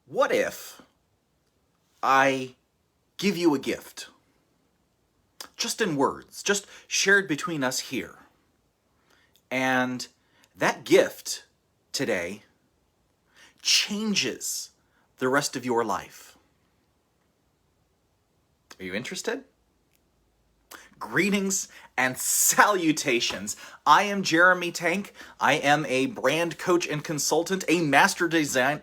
What if I give you a gift? Just in words, just shared between us here. And that gift today changes the rest of your life. Are you interested? Greetings and salutations. I am Jeremy Tank. I am a brand coach and consultant, a master designer,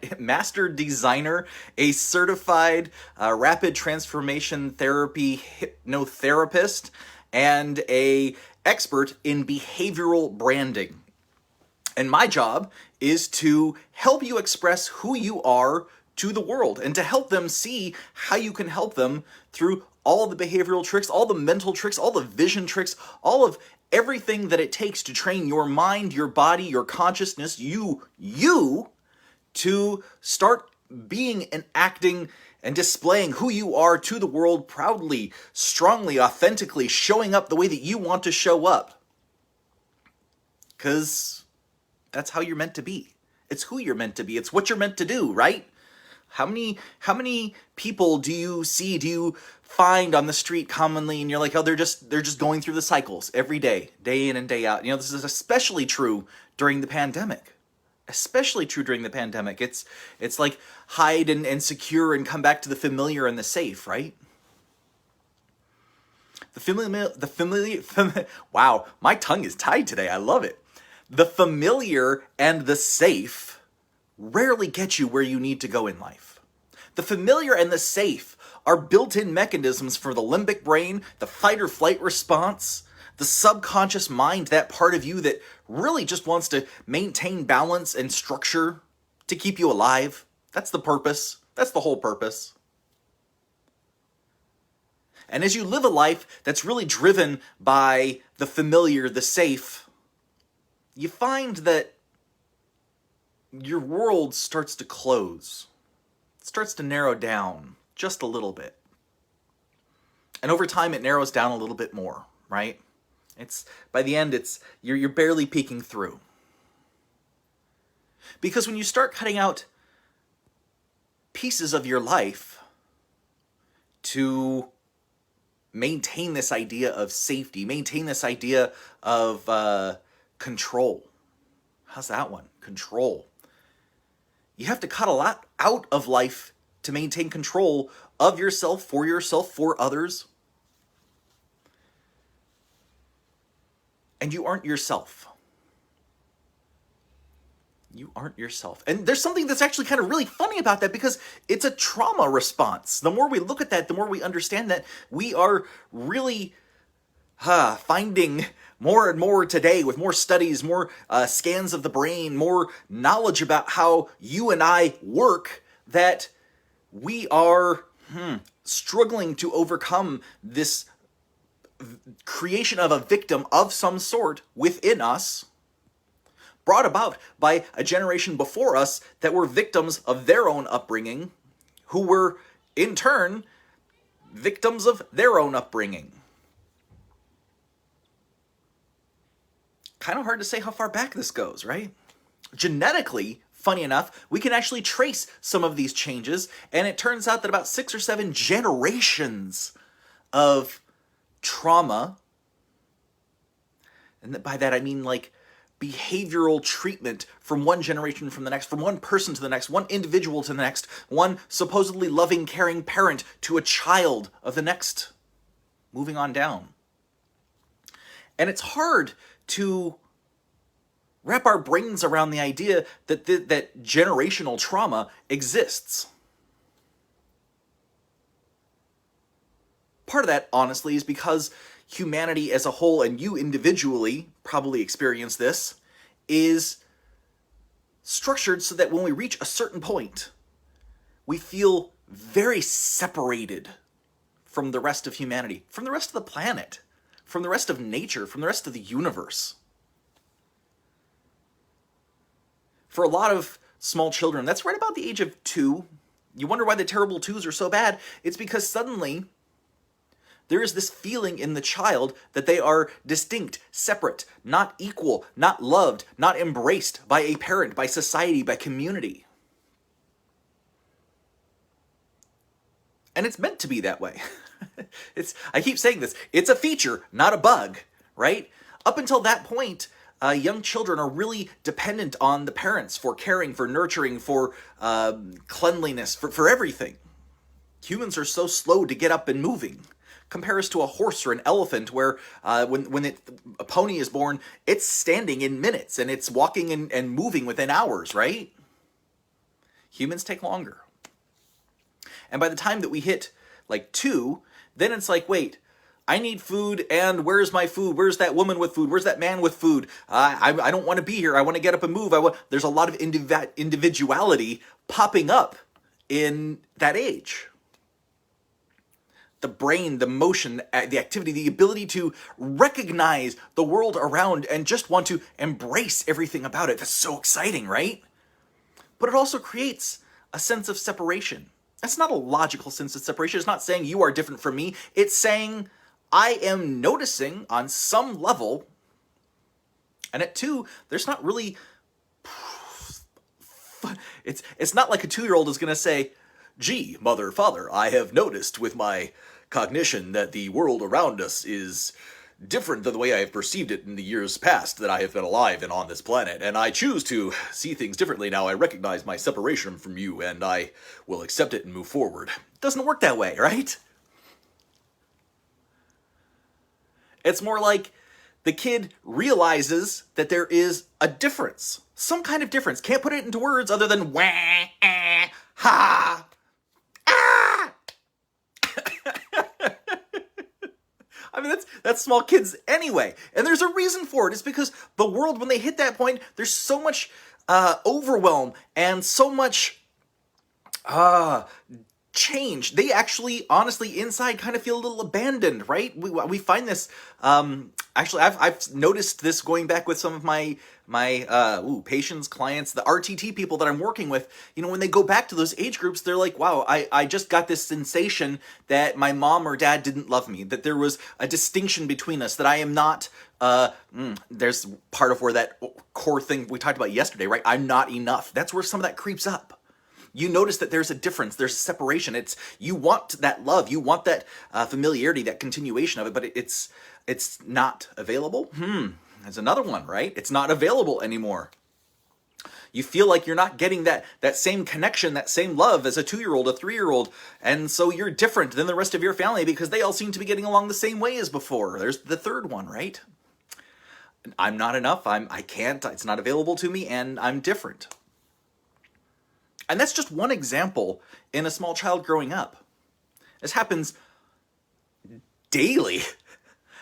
a certified rapid transformation therapy hypnotherapist, and a expert in behavioral branding. And my job is to help you express who you are to the world and to help them see how you can help them through all the behavioral tricks, all the mental tricks, all the vision tricks, all of everything that it takes to train your mind, your body, your consciousness, you to start being and acting and displaying who you are to the world proudly, strongly, authentically, showing up the way that you want to show up. Because that's how you're meant to be. It's who you're meant to be. It's what you're meant to do, right? How many people do you find on the street commonly and you're like, oh, they're just going through the cycles every day in and day out. This is especially true during the pandemic. It's like hide and secure and come back to the familiar and the safe, right? Wow, my tongue is tied today. I love it. The familiar and the safe rarely get you where you need to go in life. The familiar and the safe are built-in mechanisms for the limbic brain, the fight or flight response, the subconscious mind, that part of you that really just wants to maintain balance and structure to keep you alive. That's the purpose. That's the whole purpose. And as you live a life that's really driven by the familiar, the safe, you find that your world starts to close. It starts to narrow down just a little bit. And over time it narrows down a little bit more, right? By the end you're barely peeking through. Because when you start cutting out pieces of your life to maintain this idea of safety, maintain this idea of control. How's that one? Control. You have to cut a lot out of life to maintain control of yourself, for others. And you aren't yourself. You aren't yourself. And there's something that's actually kind of really funny about that, because it's a trauma response. The more we look at that, the more we understand that we are really finding more and more today, with more studies, more scans of the brain, more knowledge about how you and I work, that we are struggling to overcome this creation of a victim of some sort within us, brought about by a generation before us that were victims of their own upbringing, who were, in turn, victims of their own upbringing. Kind of hard to say how far back this goes, right? Genetically, funny enough, we can actually trace some of these changes, and it turns out that about 6 or 7 generations of trauma, and by that I mean like behavioral treatment from one generation from the next, from one person to the next, one individual to the next, one supposedly loving, caring parent to a child of the next, moving on down. And it's hard to wrap our brains around the idea that that generational trauma exists. Part of that, honestly, is because humanity as a whole, and you individually probably experience this, is structured so that when we reach a certain point, we feel very separated from the rest of humanity, from the rest of the planet, from the rest of nature, from the rest of the universe. For a lot of small children, that's right about the age of 2. You wonder why the terrible 2s are so bad. It's because suddenly there is this feeling in the child that they are distinct, separate, not equal, not loved, not embraced by a parent, by society, by community. And it's meant to be that way. I keep saying this, it's a feature, not a bug, right? Up until that point, young children are really dependent on the parents for caring, for nurturing, for cleanliness, for everything. Humans are so slow to get up and moving. Compare us to a horse or an elephant where when a pony is born, it's standing in minutes and it's walking and moving within hours, right? Humans take longer. And by the time that we hit like 2, then it's like, wait, I need food, and where's my food? Where's that woman with food? Where's that man with food? I don't want to be here. I want to get up and move. There's a lot of individuality popping up in that age. The brain, the motion, the activity, the ability to recognize the world around and just want to embrace everything about it. That's so exciting, right? But it also creates a sense of separation. That's not a logical sense of separation. It's not saying you are different from me. It's saying I am noticing on some level. And at 2, there's not really... It's not like a 2-year-old is going to say, gee, mother, father, I have noticed with my cognition that the world around us is different than the way I have perceived it in the years past that I have been alive and on this planet, and I choose to see things differently now. I recognize my separation from you, and I will accept it and move forward. It doesn't work that way, right? It's more like the kid realizes that there is a difference, some kind of difference. Can't put it into words other than wah, ha, ah. I mean, that's small kids anyway. And there's a reason for it. It's because the world, when they hit that point, there's so much overwhelm and so much change. They actually, honestly, inside kind of feel a little abandoned, right? We find this, actually, I've noticed this going back with some of my patients, clients, the RTT people that I'm working with. You know, when they go back to those age groups, they're like, wow, I just got this sensation that my mom or dad didn't love me, that there was a distinction between us, that I am not, there's part of where that core thing we talked about yesterday, right? I'm not enough. That's where some of that creeps up. You notice that there's a difference, there's a separation. You want that love, you want that familiarity, that continuation of it, but it's not available. That's another one, right? It's not available anymore. You feel like you're not getting that same connection, that same love as a 2-year-old, a 3-year-old, and so you're different than the rest of your family because they all seem to be getting along the same way as before. There's the third one, right? I'm not enough, I can't, it's not available to me, and I'm different. And that's just one example in a small child growing up. This happens daily,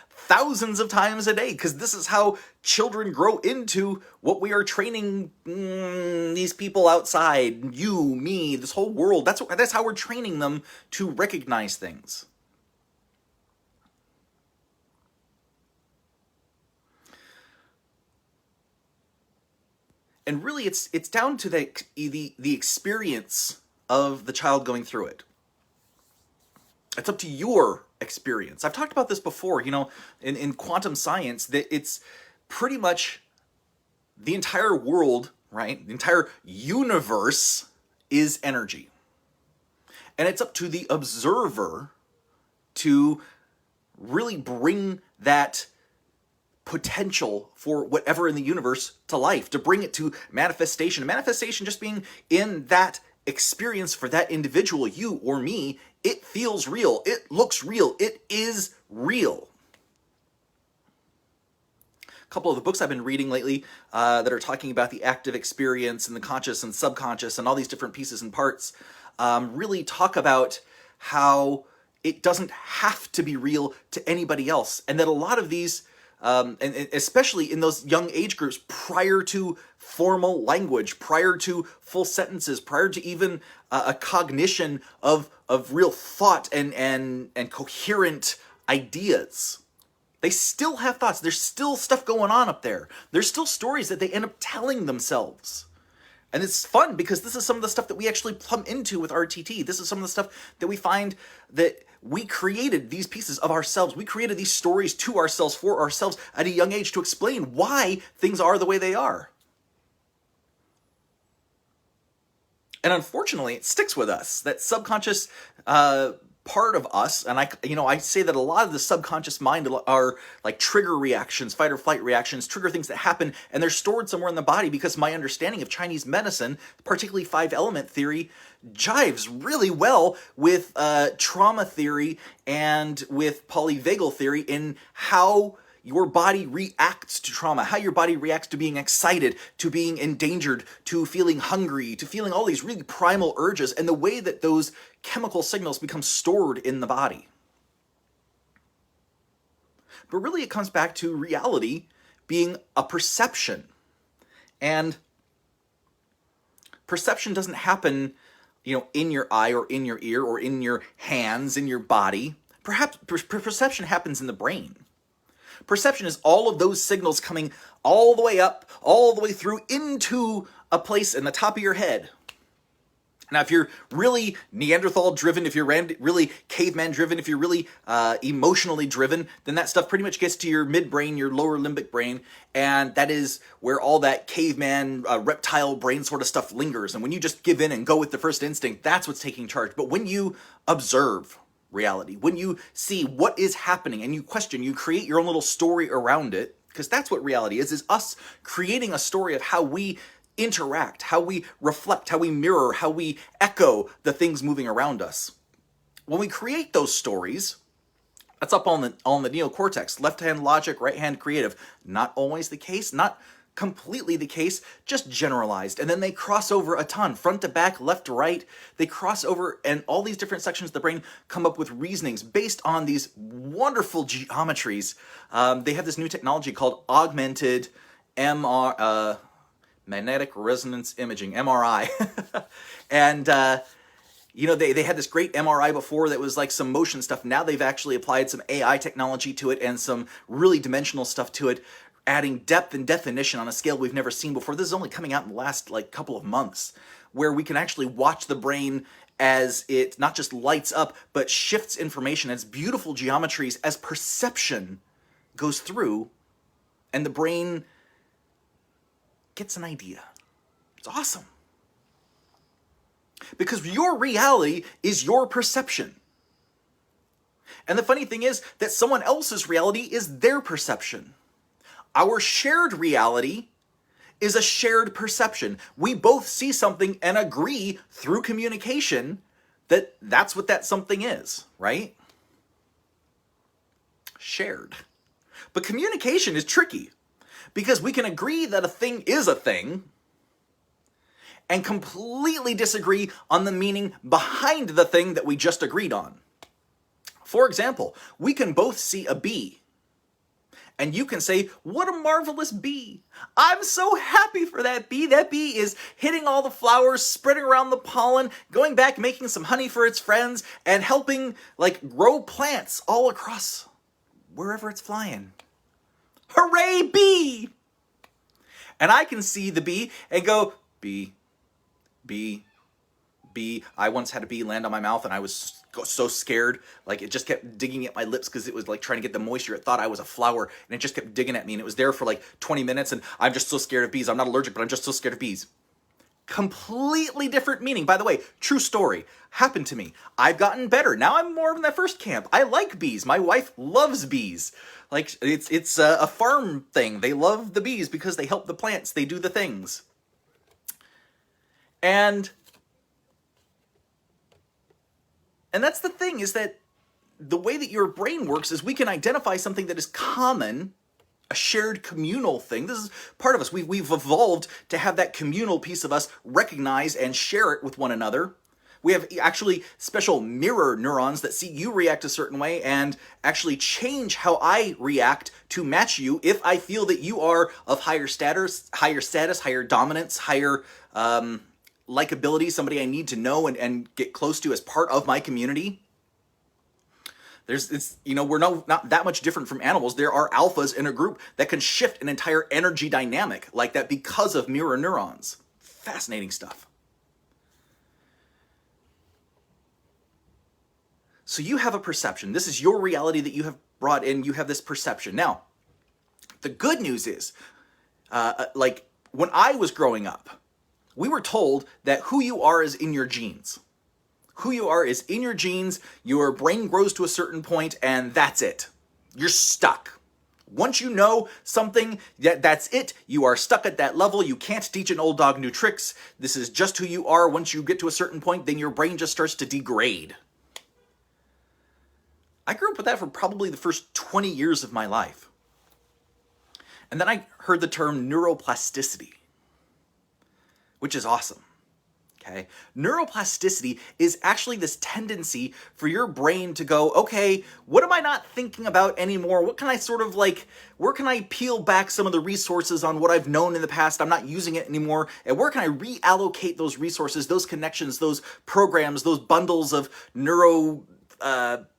thousands of times a day, because this is how children grow into what we are training these people outside, you, me, this whole world. That's how we're training them to recognize things. And really, it's down to the experience of the child going through it. It's up to your experience. I've talked about this before, you know, in quantum science, that it's pretty much the entire world, right? The entire universe is energy. And it's up to the observer to really bring that potential for whatever in the universe to life, to bring it to manifestation. Manifestation just being in that experience for that individual, you or me. It feels real. It looks real. It is real. A couple of the books I've been reading lately that are talking about the active experience and the conscious and subconscious and all these different pieces and parts really talk about how it doesn't have to be real to anybody else, and that a lot of these and especially in those young age groups, prior to formal language, prior to full sentences, prior to even a cognition of real thought and coherent ideas. They still have thoughts. There's still stuff going on up there. There's still stories that they end up telling themselves. And it's fun because this is some of the stuff that we actually plumb into with RTT. This is some of the stuff that we find that we created these pieces of ourselves. We created these stories to ourselves, for ourselves, at a young age to explain why things are the way they are. And unfortunately, it sticks with us. That subconscious part of us, and I say that a lot of the subconscious mind are like trigger reactions, fight or flight reactions, trigger things that happen, and they're stored somewhere in the body, because my understanding of Chinese medicine, particularly five element theory, jives really well with trauma theory and with polyvagal theory in how your body reacts to trauma, how your body reacts to being excited, to being endangered, to feeling hungry, to feeling all these really primal urges, and the way that those chemical signals become stored in the body. But really it comes back to reality being a perception. And perception doesn't happen, in your eye or in your ear or in your hands, in your body. Perhaps perception happens in the brain. Perception is all of those signals coming all the way up, all the way through into a place in the top of your head. Now, if you're really Neanderthal driven, if you're really caveman driven, if you're really emotionally driven, then that stuff pretty much gets to your midbrain, your lower limbic brain, and that is where all that caveman, reptile brain sort of stuff lingers. And when you just give in and go with the first instinct, that's what's taking charge. But when you observe reality, when you see what is happening and you question, you create your own little story around it, because that's what reality is us creating a story of how we interact, how we reflect, how we mirror, how we echo the things moving around us. When we create those stories, that's up on the neocortex, left-hand logic, right-hand creative. Not always the case, not completely the case, just generalized. And then they cross over a ton, front to back, left to right. They cross over, and all these different sections of the brain come up with reasonings based on these wonderful geometries. They have this new technology called augmented magnetic resonance imaging, MRI. And they had this great MRI before that was like some motion stuff. Now they've actually applied some AI technology to it and some really dimensional stuff to it, adding depth and definition on a scale we've never seen before. This is only coming out in the last couple of months, where we can actually watch the brain as it not just lights up, but shifts information as beautiful geometries as perception goes through, and the brain gets an idea. It's awesome. Because your reality is your perception. And the funny thing is that someone else's reality is their perception. Our shared reality is a shared perception. We both see something and agree through communication that that's what that something is, right? Shared. But communication is tricky, because we can agree that a thing is a thing and completely disagree on the meaning behind the thing that we just agreed on. For example, we can both see a bee, and you can say, "What a marvelous bee. I'm so happy for that bee. That bee is hitting all the flowers, spreading around the pollen, going back, making some honey for its friends, and helping grow plants all across wherever it's flying. Hooray, bee!" And I can see the bee and go, "Bee, bee, bee." I once had a bee land on my mouth, and I was so scared. It just kept digging at my lips because it was trying to get the moisture. It thought I was a flower, and it just kept digging at me, and it was there for 20 minutes, and I'm just so scared of bees. I'm not allergic, but I'm just so scared of bees. Completely different meaning. By the way, true story. Happened to me. I've gotten better. Now I'm more in that first camp. I like bees. My wife loves bees. It's a farm thing. They love the bees because they help the plants. They do the things. And that's the thing, is that the way that your brain works is we can identify something that is common, a shared communal thing. This is part of us. We've evolved to have that communal piece of us recognize and share it with one another. We have actually special mirror neurons that see you react a certain way and actually change how I react to match you if I feel that you are of higher status, higher dominance, higher likability, somebody I need to know and get close to as part of my community. We're not that much different from animals. There are alphas in a group that can shift an entire energy dynamic like that because of mirror neurons. Fascinating stuff. So you have a perception. This is your reality that you have brought in. You have this perception. Now, the good news is, when I was growing up, we were told that who you are is in your genes. Who you are is in your genes, your brain grows to a certain point, and that's it. You're stuck. Once you know something, that's it. You are stuck at that level. You can't teach an old dog new tricks. This is just who you are. Once you get to a certain point, then your brain just starts to degrade. I grew up with that for probably the first 20 years of my life. And then I heard the term neuroplasticity, which is awesome. Okay? Neuroplasticity is actually this tendency for your brain to go, okay, what am I not thinking about anymore? What can I where can I peel back some of the resources on what I've known in the past? I'm not using it anymore. And where can I reallocate those resources, those connections, those programs, those bundles of neuro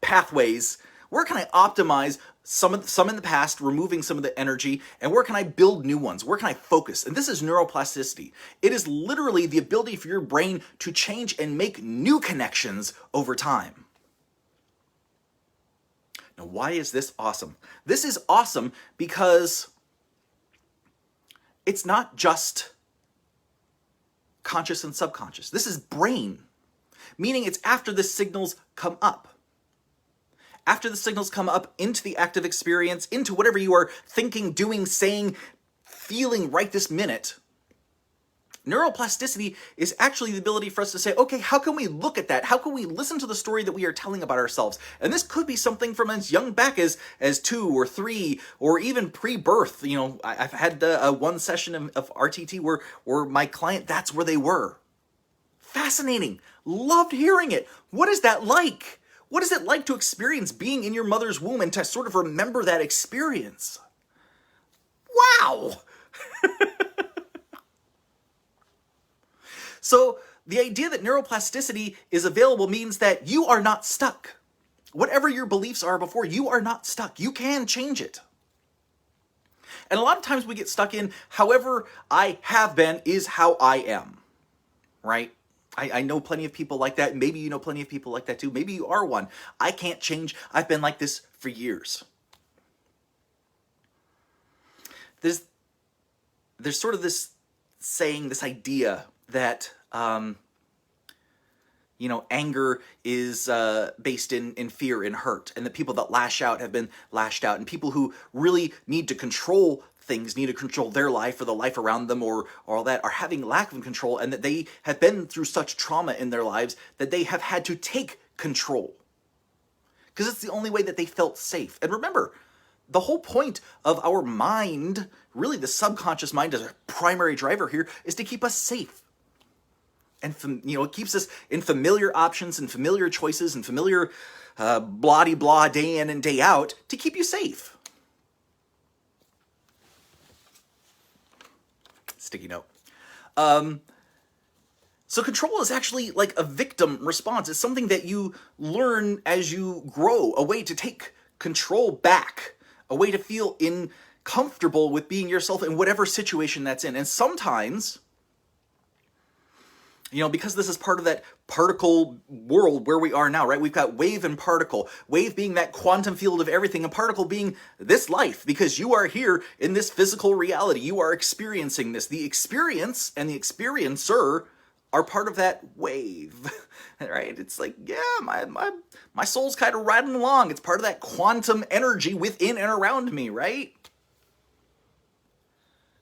pathways? Where can I optimize some in the past, removing some of the energy, and where can I build new ones? Where can I focus? And this is neuroplasticity. It is literally the ability for your brain to change and make new connections over time. Now, why is this awesome? This is awesome because it's not just conscious and subconscious. This is brain, meaning it's after the signals come up. After the signals come up into the active experience, into whatever you are thinking, doing, saying, feeling right this minute, neuroplasticity is actually the ability for us to say, okay, how can we look at that? How can we listen to the story that we are telling about ourselves? And this could be something from as young back as 2 or 3 or even pre-birth. You know, I've had one session of RTT where my client, that's where they were. Fascinating. Loved hearing it. What is that like? What is it like to experience being in your mother's womb and to sort of remember that experience? Wow! So the idea that neuroplasticity is available means that you are not stuck. Whatever your beliefs are before, you are not stuck. You can change it. And a lot of times we get stuck in, however I have been is how I am, right? I know plenty of people like that. Maybe you know plenty of people like that too. Maybe you are one. I can't change. I've been like this for years. There's sort of this saying, this idea that, anger is based in fear and hurt. And the people that lash out have been lashed out. And people who really need to control things, need to control their life or the life around them or all that, are having lack of control, and that they have been through such trauma in their lives that they have had to take control. Because it's the only way that they felt safe. And remember, the whole point of our mind, really the subconscious mind as a primary driver here, is to keep us safe. And it keeps us in familiar options and familiar choices and familiar blah-de-blah day in and day out to keep you safe. Sticky note. So control is actually like a victim response. It's something that you learn as you grow, a way to take control back, a way to feel comfortable with being yourself in whatever situation that's in. And sometimes, because this is part of that particle world where we are now, right? We've got wave and particle. Wave being that quantum field of everything, and particle being this life, because you are here in this physical reality. You are experiencing this. The experience and the experiencer are part of that wave, right? It's like, yeah, my soul's kind of riding along. It's part of that quantum energy within and around me, right?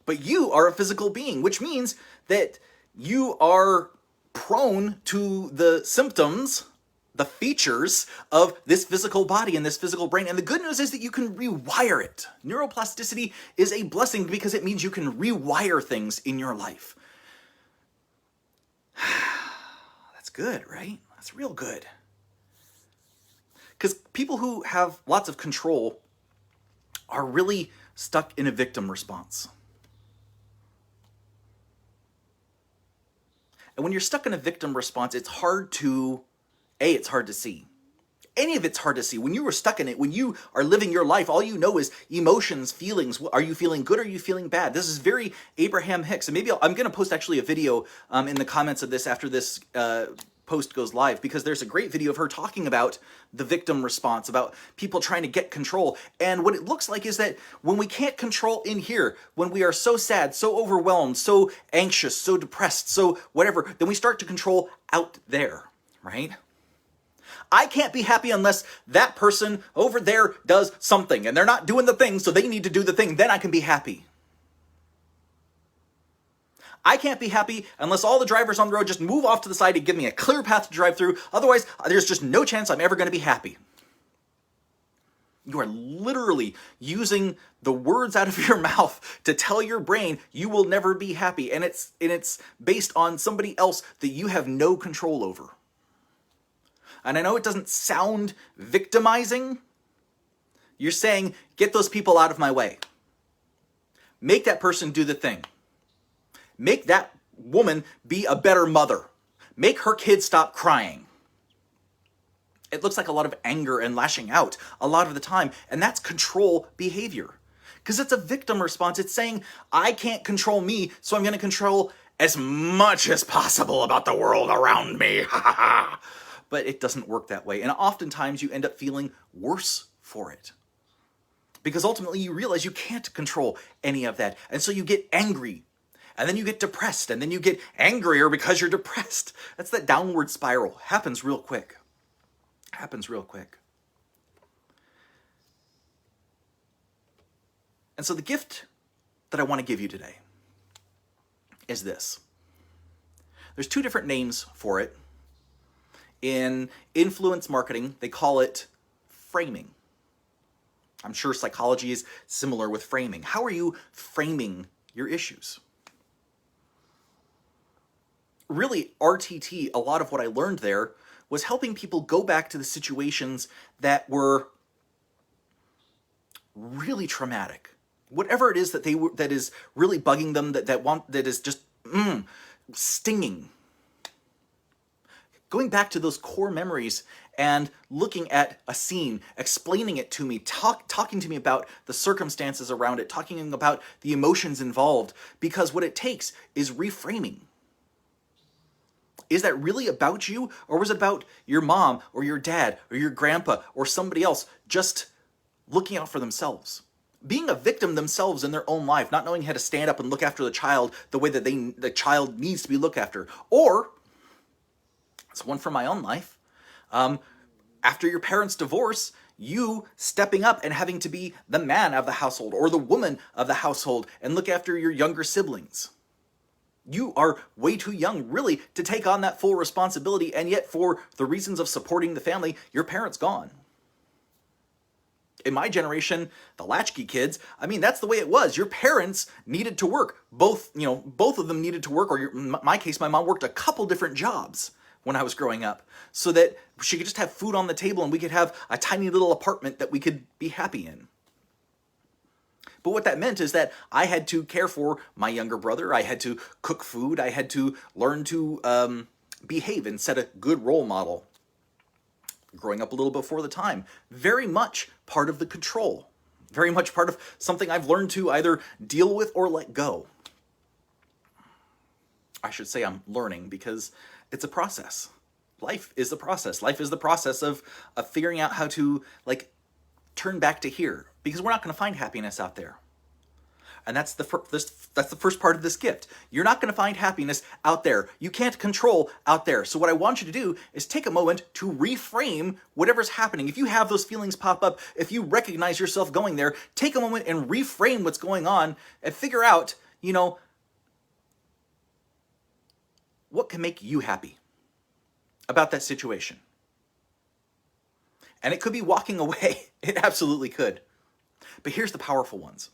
But you are a physical being, which means that you are prone to the symptoms, the features of this physical body and this physical brain. And the good news is that you can rewire it. Neuroplasticity is a blessing because it means you can rewire things in your life. That's good, right? That's real good. Because people who have lots of control are really stuck in a victim response. And when you're stuck in a victim response, it's hard to see. Any of it's hard to see. When you are stuck in it, when you are living your life, all you know is emotions, feelings. Are you feeling good? Or are you feeling bad? This is very Abraham Hicks. And maybe I'm going to post actually a video in the comments of this after this post goes live, because there's a great video of her talking about the victim response, about people trying to get control. And what it looks like is that when we can't control in here, when we are so sad, so overwhelmed, so anxious, so depressed, so whatever, then we start to control out there, right? I can't be happy unless that person over there does something, and they're not doing the thing, so they need to do the thing, then I can be happy. I can't be happy unless all the drivers on the road just move off to the side and give me a clear path to drive through. Otherwise, there's just no chance I'm ever going to be happy. You are literally using the words out of your mouth to tell your brain you will never be happy. And it's based on somebody else that you have no control over. And I know it doesn't sound victimizing. You're saying, get those people out of my way. Make that person do the thing. Make that woman be a better mother. Make her kid stop crying. It looks like a lot of anger and lashing out a lot of the time, and that's control behavior. Because it's a victim response. It's saying, I can't control me, so I'm going to control as much as possible about the world around me. But it doesn't work that way, and oftentimes you end up feeling worse for it. Because ultimately you realize you can't control any of that, and so you get angry. And then you get depressed, and then you get angrier because you're depressed. That's that downward spiral. Happens real quick. Happens real quick. And so the gift that I want to give you today is this. There's two different names for it. In influence marketing, they call it framing. I'm sure psychology is similar with framing. How are you framing your issues? Really, RTT, a lot of what I learned there was helping people go back to the situations that were really traumatic. Whatever it is that that is really bugging them, that is just stinging. Going back to those core memories and looking at a scene, explaining it to me, talking to me about the circumstances around it, talking about the emotions involved, because what it takes is reframing. Is that really about you, or was it about your mom or your dad or your grandpa or somebody else just looking out for themselves? Being a victim themselves in their own life, not knowing how to stand up and look after the child the way that the child needs to be looked after. Or, it's one from my own life, after your parents' divorce, you stepping up and having to be the man of the household or the woman of the household and look after your younger siblings. You are way too young, really, to take on that full responsibility, and yet for the reasons of supporting the family, your parents gone. In my generation, the latchkey kids, I mean, that's the way it was. Your parents needed to work. Both of them needed to work, or in my case, my mom worked a couple different jobs when I was growing up, so that she could just have food on the table and we could have a tiny little apartment that we could be happy in. But what that meant is that I had to care for my younger brother. I had to cook food. I had to learn to behave and set a good role model. Growing up a little before the time. Very much part of the control. Very much part of something I've learned to either deal with or let go. I should say I'm learning, because it's a process. Life is a process. Life is the process of figuring out how to turn back to here, because we're not going to find happiness out there. And that's the first part of this gift. You're not going to find happiness out there. You can't control out there. So what I want you to do is take a moment to reframe whatever's happening. If you have those feelings pop up, if you recognize yourself going there, take a moment and reframe what's going on and figure out, what can make you happy about that situation. And it could be walking away. It absolutely could. But here's the powerful ones.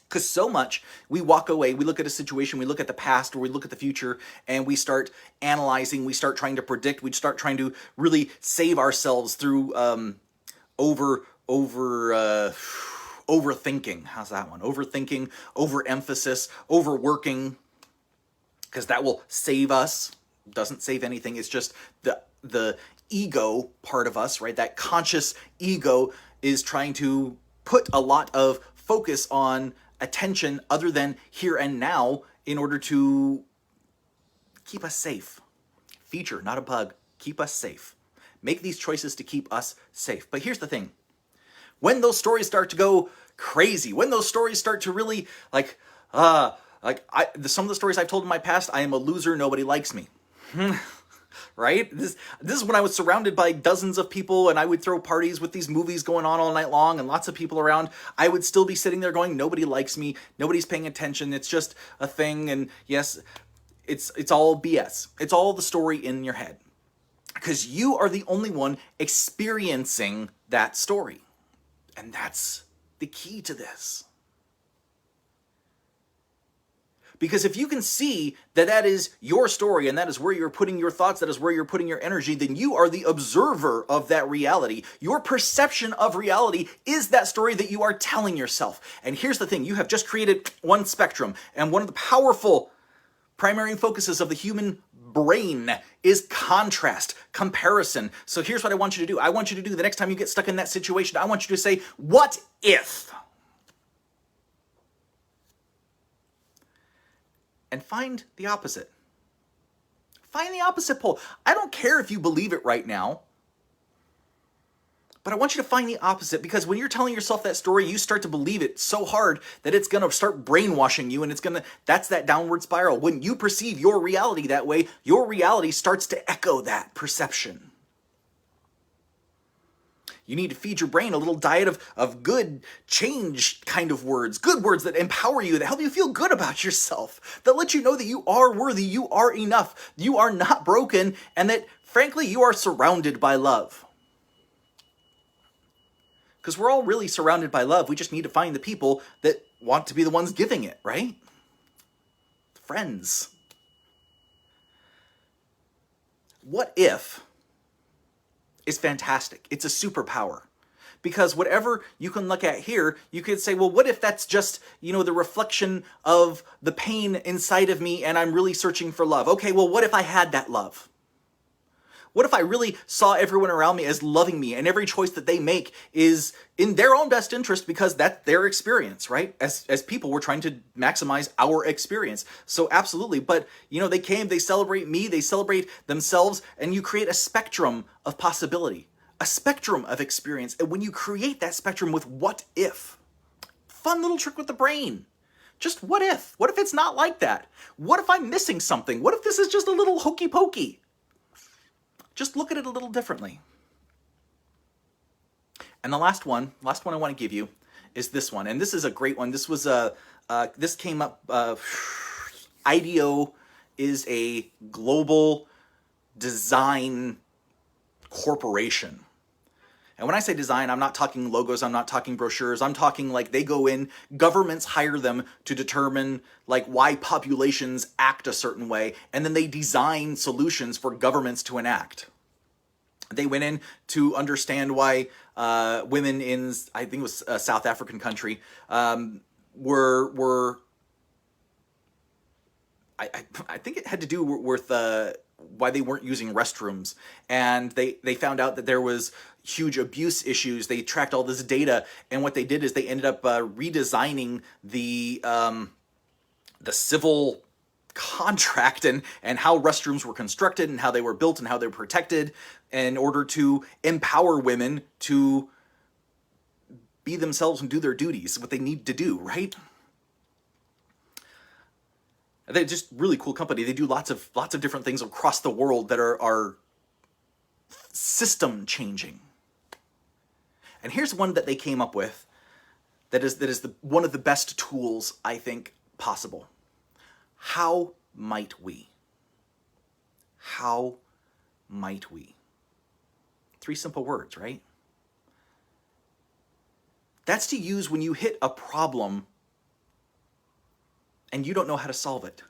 Because so much we walk away, we look at a situation, we look at the past, or we look at the future, and we start analyzing, we start trying to predict, we start trying to really save ourselves through overthinking. How's that one? Overthinking, overemphasis, overworking, because that will save us. Doesn't save anything. It's just the ego part of us, right? That conscious ego is trying to put a lot of focus on attention other than here and now in order to keep us safe. feature, not a bug. Keep us safe. Make these choices to keep us safe. But here's the thing. When those stories start to go crazy, when those stories start to really some of the stories I've told in my past, I am a loser, nobody likes me. Right? This is when I was surrounded by dozens of people and I would throw parties with these movies going on all night long and lots of people around. I would still be sitting there going, nobody likes me, nobody's paying attention, it's just a thing, and yes, it's all BS. It's all the story in your head. Because you are the only one experiencing that story. And that's the key to this. Because if you can see that that is your story and that is where you're putting your thoughts, that is where you're putting your energy, then you are the observer of that reality. Your perception of reality is that story that you are telling yourself. And here's the thing, you have just created one spectrum, and one of the powerful primary focuses of the human brain is contrast, comparison. So here's what I want you to do. I want you to do, the next time you get stuck in that situation, I want you to say, what if? And find the opposite. Find the opposite pole. I don't care if you believe it right now, but I want you to find the opposite, because when you're telling yourself that story, you start to believe it so hard that it's going to start brainwashing you, and that's that downward spiral. When you perceive your reality that way, your reality starts to echo that perception. You need to feed your brain a little diet of good change kind of words, good words that empower you, that help you feel good about yourself, that let you know that you are worthy, you are enough, you are not broken, and that, frankly, you are surrounded by love. Because we're all really surrounded by love. We just need to find the people that want to be the ones giving it, right? Friends. What if is fantastic. It's a superpower. Because whatever you can look at here, you could say, well, what if that's just, the reflection of the pain inside of me and I'm really searching for love? Okay, well, what if I had that love? What if I really saw everyone around me as loving me, and every choice that they make is in their own best interest because that's their experience, right? As people, we're trying to maximize our experience. So absolutely. But, they celebrate me, they celebrate themselves, and you create a spectrum of possibility, a spectrum of experience. And when you create that spectrum with what if, fun little trick with the brain. Just what if? What if it's not like that? What if I'm missing something? What if this is just a little hokey pokey? Just look at it a little differently. And the last one I want to give you is this one. And this is a great one. This was this came up, IDEO is a global design corporation. And when I say design, I'm not talking logos, I'm not talking brochures, I'm talking like they go in, governments hire them to determine why populations act a certain way, and then they design solutions for governments to enact. They went in to understand why women in, I think it was a South African country, were I think it had to do with why they weren't using restrooms. And they found out that there was huge abuse issues. They tracked all this data, and what they did is they ended up redesigning the civil contract and how restrooms were constructed and how they were built and how they were protected in order to empower women to be themselves and do their duties, what they need to do, right? They're just really cool company. They do lots of different things across the world that are system changing. And here's one that they came up with that is one of the best tools I think possible. How might we? How might we? 3 simple words, right? That's to use when you hit a problem and you don't know how to solve it.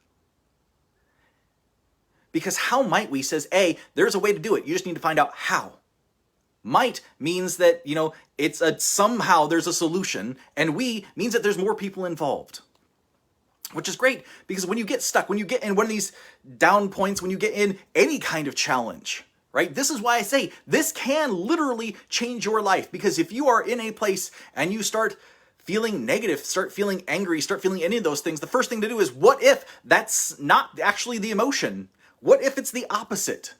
Because how might we says, A, there's a way to do it. You just need to find out how. Might means that, it's somehow there's a solution, and we means that there's more people involved. Which is great, because when you get stuck, when you get in one of these down points, when you get in any kind of challenge, right? This is why I say this can literally change your life. Because if you are in a place and you start feeling negative, start feeling angry, start feeling any of those things, the first thing to do is, what if that's not actually the emotion? What if it's the opposite?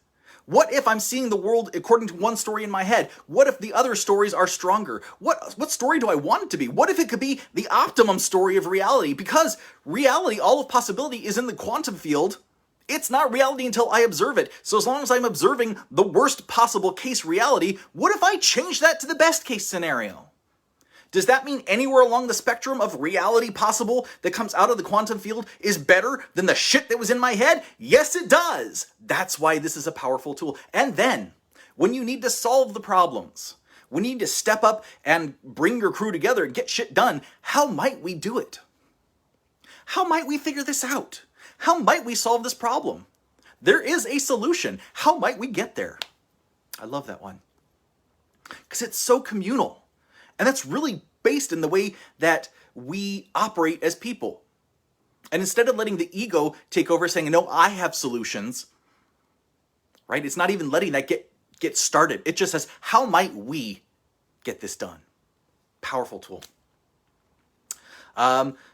What if I'm seeing the world according to one story in my head? What if the other stories are stronger? What story do I want it to be? What if it could be the optimum story of reality? Because reality, all of possibility, is in the quantum field. It's not reality until I observe it. So as long as I'm observing the worst possible case reality, what if I change that to the best case scenario? Does that mean anywhere along the spectrum of reality possible that comes out of the quantum field is better than the shit that was in my head? Yes, it does. That's why this is a powerful tool. And then, when you need to solve the problems, when you need to step up and bring your crew together and get shit done, how might we do it? How might we figure this out? How might we solve this problem? There is a solution. How might we get there? I love that one. Because it's so communal. And that's really based in the way that we operate as people. And instead of letting the ego take over saying, no, I have solutions, right? It's not even letting that get started. It just says, how might we get this done? Powerful tool.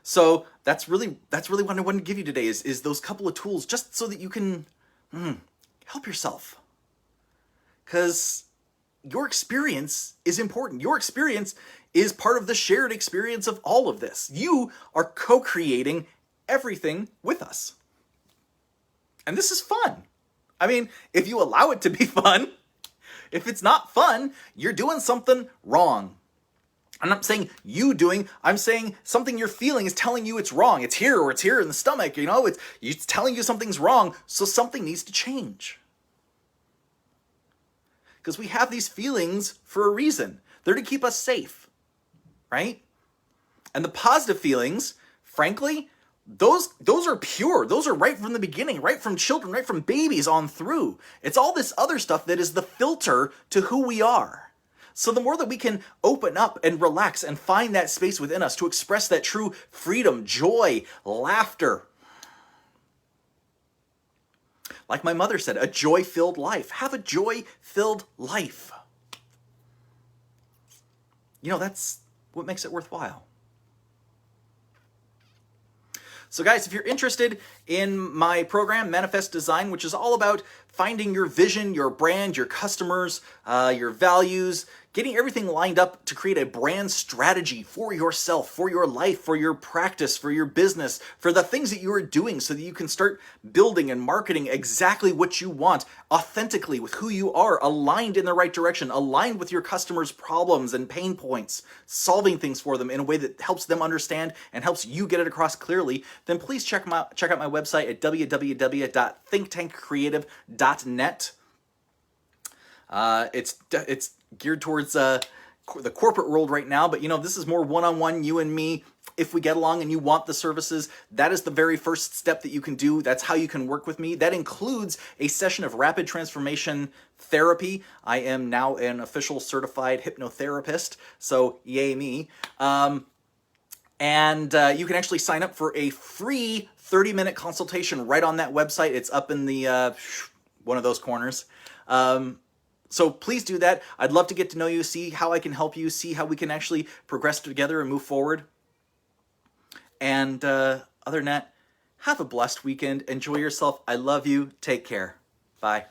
So that's really what I wanted to give you today is those couple of tools just so that you can help yourself. Because your experience is important. Your experience is part of the shared experience of all of this. You are co-creating everything with us. And this is fun. I mean, if you allow it to be fun, if it's not fun, you're doing something wrong. I'm not saying I'm saying something you're feeling is telling you it's wrong. It's here or it's here in the stomach, it's telling you something's wrong, so something needs to change. Because we have these feelings for a reason. They're to keep us safe, right? And the positive feelings, frankly, those are pure. Those are right from the beginning, right from children, right from babies on through. It's all this other stuff that is the filter to who we are. So the more that we can open up and relax and find that space within us to express that true freedom, joy, laughter. Like my mother said, a joy-filled life. Have a joy-filled life. That's what makes it worthwhile. So guys, if you're interested in my program, Manifest Design, which is all about finding your vision, your brand, your customers, your values, getting everything lined up to create a brand strategy for yourself, for your life, for your practice, for your business, for the things that you are doing so that you can start building and marketing exactly what you want, authentically with who you are, aligned in the right direction, aligned with your customers' problems and pain points, solving things for them in a way that helps them understand and helps you get it across clearly, then please check out my website at www.thinktankcreative.net. It's geared towards the corporate world right now, but this is more one-on-one, you and me. If we get along and you want the services, that is the very first step that you can do. That's how you can work with me. That includes a session of rapid transformation therapy. I am now an official certified hypnotherapist, so yay me. And you can actually sign up for a free 30-minute consultation right on that website. It's up in the one of those corners. So please do that. I'd love to get to know you, see how I can help you, see how we can actually progress together and move forward. And other than that, have a blessed weekend. Enjoy yourself. I love you. Take care. Bye.